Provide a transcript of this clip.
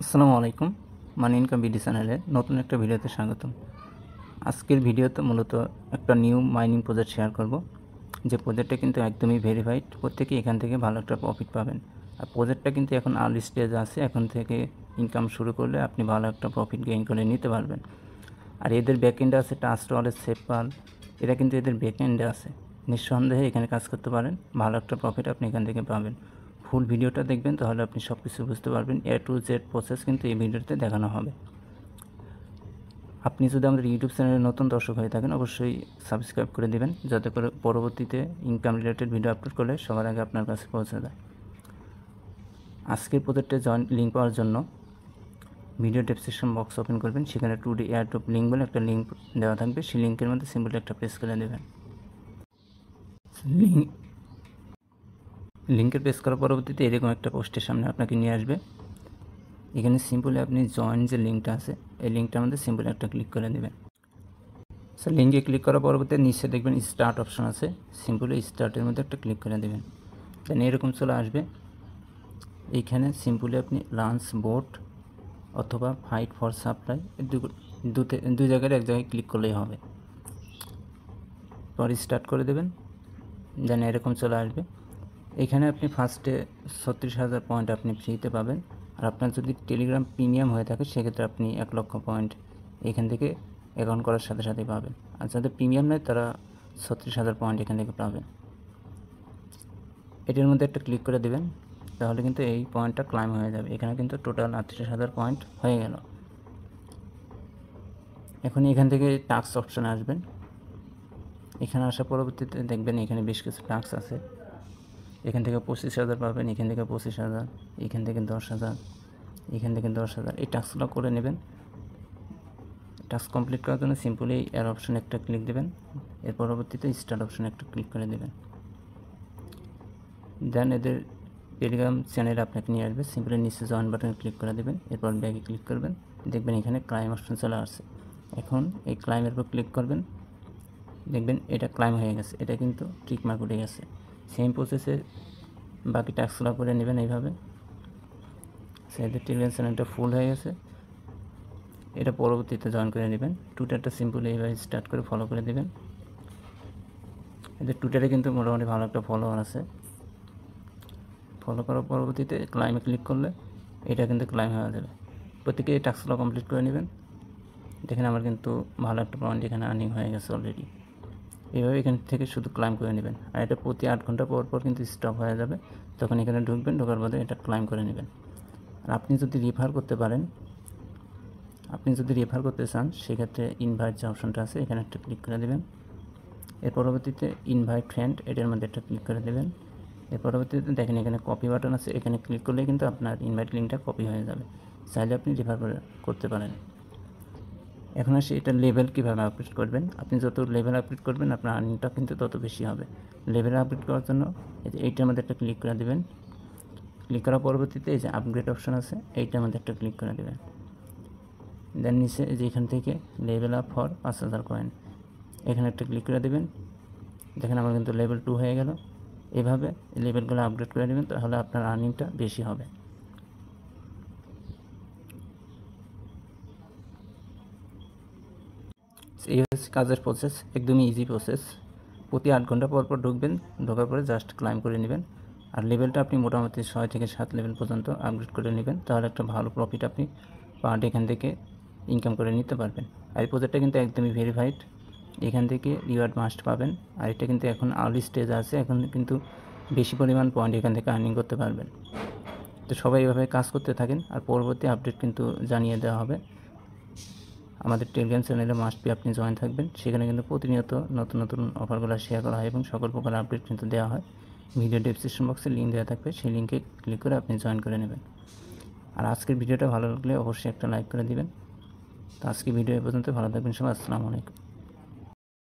আসসালামু আলাইকুম। মানি income BD চ্যানেলে নতুন একটা ভিডিওতে স্বাগতম। আজকের ভিডিওতে মূলত একটা নিউ মাইনিং প্রজেক্ট শেয়ার করব, যে প্রজেক্টটা কিন্তু একদমই ভেরিফাইড। প্রত্যেকেই এখান থেকে ভালো একটা প্রফিট পাবেন। আর প্রজেক্টটা কিন্তু এখন আর্লি স্টেজে আছে। এখন থেকে ইনকাম শুরু করলে আপনি ভালো একটা প্রফিট গেইন করে নিতে পারবেন। আর এদের ব্যাকএন্ডে আছে ট্রাস্ট ওয়ালেট, সেফপাল, এরা কিন্তু এদের ব্যাকএন্ডে আছে। নিঃসন্দেহে এখানে কাজ করতে পারেন, ভালো একটা প্রফিট আপনি এখান থেকে পাবেন। ফুল ভিডিওটা দেখবেন, তাহলে আপনি সব কিছু বুঝতে পারবেন। A to Z প্রসেস কিন্তু এই ভিডিওতে দেখানো হবে। আপনি যদি আমাদের ইউটিউব চ্যানেলে নতুন দর্শক হয়ে থাকেন, অবশ্যই সাবস্ক্রাইব করে দেবেন, যাতে করে পরবর্তীতে ইনকাম রিলেটেড ভিডিও আপলোড করলে সবার আগে আপনার কাছে পৌঁছে যায়। আজকের প্রজেক্টে জয়েন লিঙ্ক পাওয়ার জন্য ভিডিও ডেসক্রিপশন বক্স ওপেন করবেন, সেখানে 2D এয়ারড্রপ লিঙ্ক বলে একটা লিঙ্ক দেওয়া থাকবে। সেই লিঙ্কের মধ্যে সিম্পলি একটা প্রেস করে দেবেন। লিঙ্কের প্রেস করার পরবর্তীতে এরকম একটা পোস্টের সামনে আপনাকে নিয়ে আসবে। এখানে সিম্পলি আপনি জয়েন যে লিঙ্কটা আছে, এই লিঙ্কটার মধ্যে সিম্পলি একটা ক্লিক করে দেবেন। স্যার লিঙ্কে ক্লিক করার পরবর্তীতে নিচে দেখবেন স্টার্ট অপশন আছে, সিম্পলি স্টার্টের মধ্যে একটা ক্লিক করে দেবেন। দেন এরকম চলে আসবে। এইখানে সিম্পলি আপনি লাঞ্চ বোট অথবা ফাইট ফর সাপ্লাই দুই জায়গায় এক জায়গায় ক্লিক করলেই হবে। পরে স্টার্ট করে দেবেন। দেন এরকম চলে আসবে। এখানে আপনি ফার্স্টে 36,000 পয়েন্ট আপনি ফ্রিতে পাবেন। আর আপনার যদি টেলিগ্রাম প্রিমিয়াম হয়ে থাকে, সেক্ষেত্রে আপনি 1 লক্ষ পয়েন্ট এখান থেকে অ্যাকাউন্ট করার সাথে সাথেই পাবেন। আর যাদের প্রিমিয়াম নয়, তারা 36,000 পয়েন্ট এখান থেকে পাবেন। এটির মধ্যে একটা ক্লিক করে দেবেন, তাহলে কিন্তু এই পয়েন্টটা ক্লাইম হয়ে যাবে। এখানে কিন্তু টোটাল 38,000 পয়েন্ট হয়ে গেল। এখন এখান থেকে টাস্ক অপশানে আসবেন। এখানে আসার পরবর্তীতে দেখবেন এখানে বেশ কিছু টাস্ক আছে। এখান থেকে 25,000 পাবেন, এখান থেকে 25,000, এখান থেকে 10,000, এখান থেকে 10,000। এই টাস্কগুলো করে নেবেন। টাস্ক কমপ্লিট করার জন্য সিম্পলি এর অপশানে একটা ক্লিক দেবেন। এর পরবর্তীতে স্টার্ট অপশানে একটা ক্লিক করে দেবেন। দেন এদের টেলিগ্রাম চ্যানেলে আপনাকে নিয়ে আসবে। সিম্পলি নিচে জয়েন বাটনে ক্লিক করে দেবেন। এরপর ব্যাগে ক্লিক করবেন। দেখবেন এখানে ক্লাইম অপশন চলে আসছে। এখন এই ক্লাইমের উপর ক্লিক করবেন। দেখবেন এটা ক্লাইম হয়ে গেছে, এটা কিন্তু টিক মার্ক উঠে গেছে। সেম প্রসেসে বাকি টাস্কগুলো করে নেবেন এইভাবে। সেদের টেলিগ্রাম চ্যানেলটা ফুল হয়ে গেছে, এটা পরবর্তীতে জয়েন করে নেবেন। টুইটারটা সিম্পলি এইভাবে স্টার্ট করে ফলো করে দেবেন। এদের টুইটারে কিন্তু মোটামুটি ভালো একটা ফলোয়ার আছে। ফলো করার পরবর্তীতে ক্লাইমে ক্লিক করলে এটা কিন্তু ক্লাইম হয়ে যাবে। প্রত্যেকে এই টাস্কগুলো কমপ্লিট করে নেবেন। দেখেন আমার কিন্তু ভালো একটা পয়েন্ট এখানে আর্নিং হয়ে গেছে অলরেডি। এইভাবে এখান থেকে শুধু ক্লাইম করে নেবেন। আর এটা প্রতি 8 ঘন্টা পর পর কিন্তু স্টপ হয়ে যাবে। তখন এখানে ঢুকবেন, ঢোকার পরে এটা ক্লাইম করে নেবেন। আর আপনি যদি রেফার করতে পারেন, আপনি যদি রেফার করতে চান, সেক্ষেত্রে ইনভাইট যে অপশনটা আছে, এখানে একটা ক্লিক করে দেবেন। এর পরবর্তীতে ইনভাইট ফ্রেন্ড, এটার মধ্যে একটা ক্লিক করে দেবেন। এর পরবর্তীতে দেখেন এখানে কপি বাটন আছে, এখানে ক্লিক করলে কিন্তু আপনার ইনভাইট লিঙ্কটা কপি হয়ে যাবে। চাইলে আপনি রেফার করতে পারেন। এখন আসি এটা লেভেল কীভাবে আপডেট করবেন। আপনি যত লেভেল আপডেট করবেন, আপনার আর্নিংটা কিন্তু তত বেশি হবে। লেভেল আপডেট করার জন্য এইটার মধ্যে একটা ক্লিক করে দেবেন। ক্লিক করার পরবর্তীতে এই যে আপগ্রেড অপশন আছে, এইটার মধ্যে একটা ক্লিক করে দেবেন। দেন নিচে যে এখান থেকে লেভেল আপ ফর 5,000 কয়েন, এখানে একটা ক্লিক করে দেবেন। দেখেন আমার কিন্তু লেভেল 2 হয়ে গেল। এভাবে লেভেলগুলো আপডেট করে নেবেন, তাহলে আপনার আর্নিংটা বেশি হবে। এই হচ্ছে কাজের প্রসেস, একদমই ইজি প্রসেস। প্রতি 8 ঘন্টা পর পর ঢুকবেন, ঢোকার পরে জাস্ট ক্লাইম করে নেবেন। আর লেভেলটা আপনি মোটামুটি 6 থেকে 7 লেভেল পর্যন্ত আপগ্রেড করে নেবেন, তাহলে একটা ভালো প্রফিট আপনি পার ডে এখান থেকে ইনকাম করে নিতে পারবেন। আর এই প্রজেক্টটা কিন্তু একদমই ভেরিফাইড, এখান থেকে রিওয়ার্ড মাস্ট পাবেন। আর এটা কিন্তু এখন আর্লি স্টেজে আছে, এখন কিন্তু বেশি পরিমাণ পয়েন্ট এখান থেকে আর্নিং করতে পারবেন। তো সবাই এভাবে কাজ করতে থাকেন, আর পরবর্তী আপডেট কিন্তু জানিয়ে দেওয়া হবে। আমাদের টেলিগ্রাম চ্যানেলে মাস্ট বি আপনি জয়েন থাকবেন। সেখানে কিন্তু প্রতিনিয়ত নতুন নতুন অফারগুলো শেয়ার করা হয় এবং সকল প্রকার আপডেট কিন্তু দেওয়া হয়। ভিডিও ডেসক্রিপশন বক্সে লিঙ্ক দেওয়া থাকবে, সেই লিঙ্কে ক্লিক করে আপনি জয়েন করে নেবেন। আর আজকের ভিডিওটা ভালো লাগলে অবশ্যই একটা লাইক করে দিবেন। তো আজকে ভিডিও এ পর্যন্ত, ভালো থাকবেন সবাই। আসসালামু আলাইকুম।